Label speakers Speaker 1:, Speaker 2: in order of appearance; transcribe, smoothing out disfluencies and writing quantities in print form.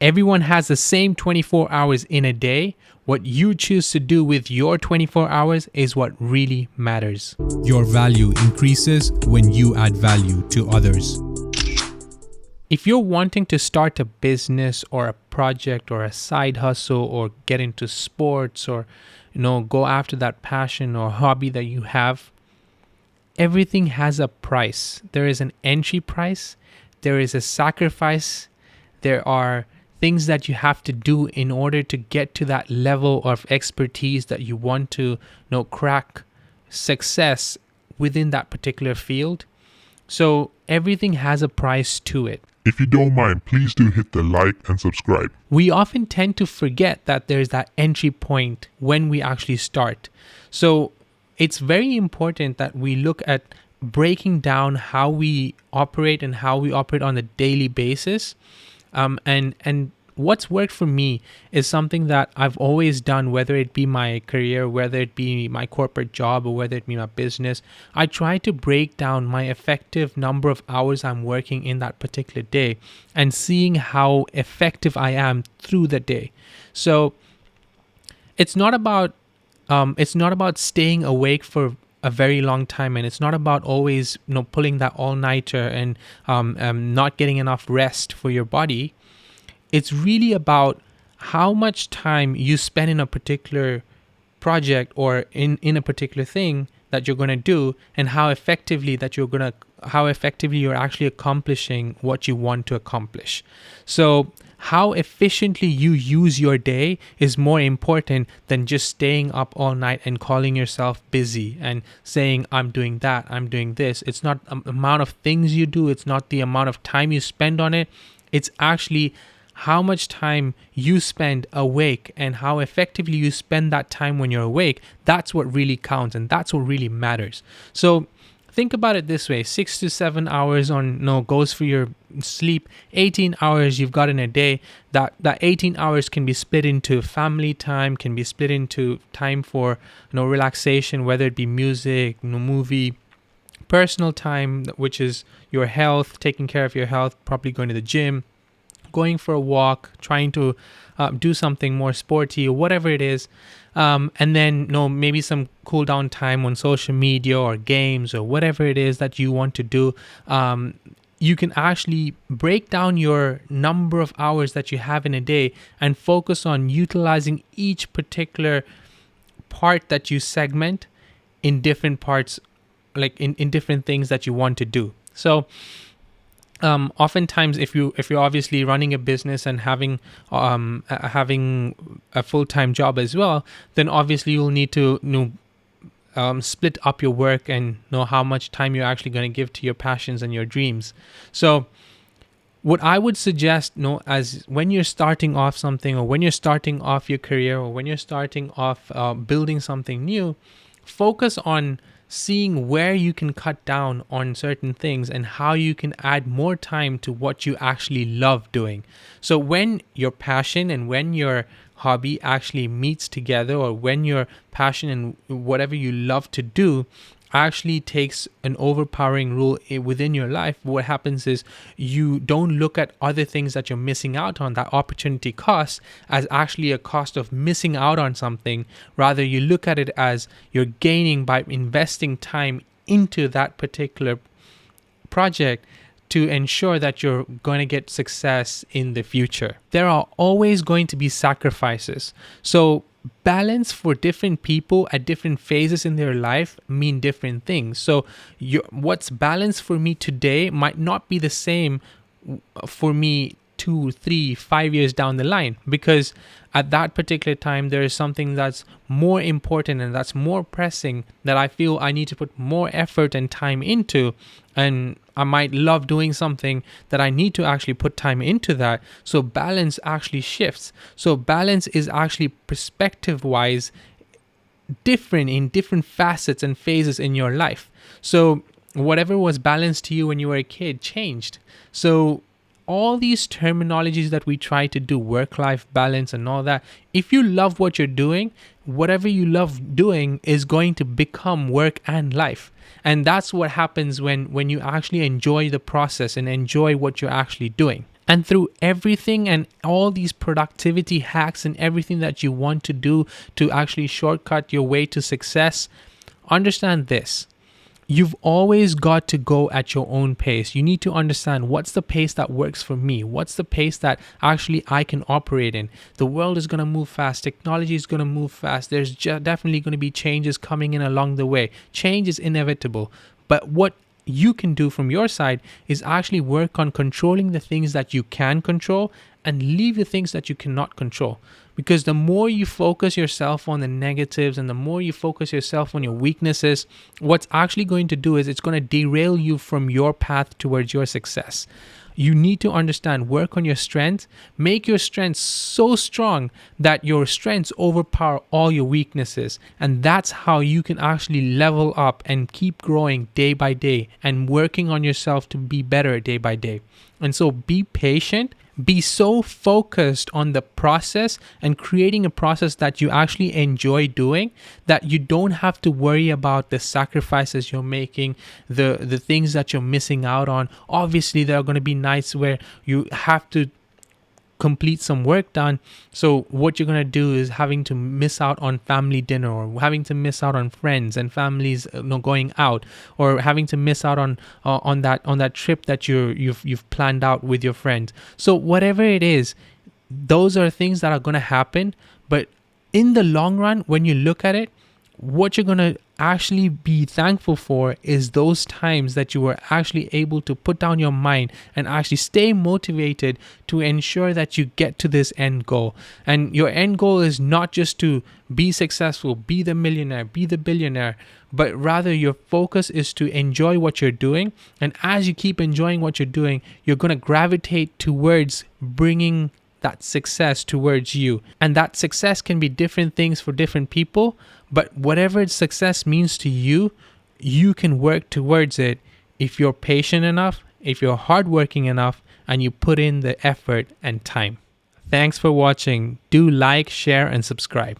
Speaker 1: Everyone has the same 24 hours in a day. What you choose to do with your 24 hours is what really matters.
Speaker 2: Your value increases when you add value to others.
Speaker 1: If you're wanting to start a business or a project or a side hustle or get into sports or go after that passion or hobby that you have, everything has a price. There is an entry price, there is a sacrifice, there are things that you have to do in order to get to that level of expertise that you want to crack success within that particular field. So everything has a price to it.
Speaker 3: If you don't mind, please do hit the like and subscribe.
Speaker 1: We often tend to forget that there's that entry point when we actually start. So it's very important that we look at breaking down how we operate and how we operate on a daily basis. And what's worked for me is something that I've always done, whether it be my career, whether it be my corporate job, or whether it be my business. I try to break down my effective number of hours I'm working in that particular day and seeing how effective I am through the day. So it's not about staying awake for a very long time, and it's not about always pulling that all-nighter and not getting enough rest for your body. It's really about how much time you spend in a particular project or in a particular thing that you're going to do, and how effectively you're actually accomplishing what you want to accomplish. So how efficiently you use your day is more important than just staying up all night and calling yourself busy and saying, I'm doing that, I'm doing this. It's not the amount of things you do. It's not the amount of time you spend on it. It's actually how much time you spend awake and how effectively you spend that time when you're awake. That's what really counts, and that's what really matters. So think about it this way: 6 to 7 hours goes for your sleep. 18 hours you've got in a day. That 18 hours can be split into family time, can be split into time for relaxation, whether it be music, movie, personal time, which is your health, taking care of your health, probably going to the gym, going for a walk, trying to do something more sporty or whatever it is. And then maybe some cool down time on social media or games or whatever it is that you want to do. You can actually break down your number of hours that you have in a day and focus on utilizing each particular part that you segment in different parts, like in different things that you want to do. So oftentimes, if you're obviously running a business and having a full-time job as well, then obviously you'll need to split up your work and know how much time you're actually going to give to your passions and your dreams. So what I would suggest, as when you're starting off something, or when you're starting off your career, or when you're starting off building something new, focus on seeing where you can cut down on certain things and how you can add more time to what you actually love doing. So when your passion and when your hobby actually meets together, or when your passion and whatever you love to do actually takes an overpowering role within your life, what happens is you don't look at other things that you're missing out on, that opportunity cost, as actually a cost of missing out on something. Rather, you look at it as you're gaining by investing time into that particular project to ensure that you're going to get success in the future. There are always going to be sacrifices. So balance for different people at different phases in their life mean different things. So what's balance for me today might not be the same for me 2, 3, 5 years down the line, because at that particular time there is something that's more important and that's more pressing that I feel I need to put more effort and time into, and I might love doing something that I need to actually put time into that. So balance actually shifts. So balance is actually perspective wise different in different facets and phases in your life. So whatever was balanced to you when you were a kid changed. So all these terminologies that we try to do, work-life balance and all that, if you love what you're doing, whatever you love doing is going to become work and life. And that's what happens when you actually enjoy the process and enjoy what you're actually doing. And through everything and all these productivity hacks and everything that you want to do to actually shortcut your way to success, understand this. You've always got to go at your own pace. You need to understand what's the pace that works for me. What's the pace that actually I can operate in. The world is going to move fast. Technology is going to move fast. There's definitely going to be changes coming in along the way. Change is inevitable. But what you can do from your side is actually work on controlling the things that you can control and leave the things that you cannot control. Because the more you focus yourself on the negatives and the more you focus yourself on your weaknesses, what's actually going to do is it's going to derail you from your path towards your success. You need to understand, work on your strengths, make your strengths so strong that your strengths overpower all your weaknesses. And that's how you can actually level up and keep growing day by day and working on yourself to be better day by day. And so be patient. Be so focused on the process and creating a process that you actually enjoy doing that you don't have to worry about the sacrifices you're making, the things that you're missing out on. Obviously, there are going to be nights where you have to complete some work done. So what you're going to do is having to miss out on family dinner or having to miss out on friends and families going out, or having to miss out on that trip that you've planned out with your friends. So whatever it is, those are things that are going to happen. But in the long run, when you look at it, what you're going to actually be thankful for is those times that you were actually able to put down your mind and actually stay motivated to ensure that you get to this end goal. And your end goal is not just to be successful, be the millionaire, be the billionaire, but rather your focus is to enjoy what you're doing. And as you keep enjoying what you're doing, you're going to gravitate towards bringing that success towards you. And that success can be different things for different people, but whatever success means to you, you can work towards it if you're patient enough, if you're hardworking enough, and you put in the effort and time. Thanks for watching. Do like, share, and subscribe.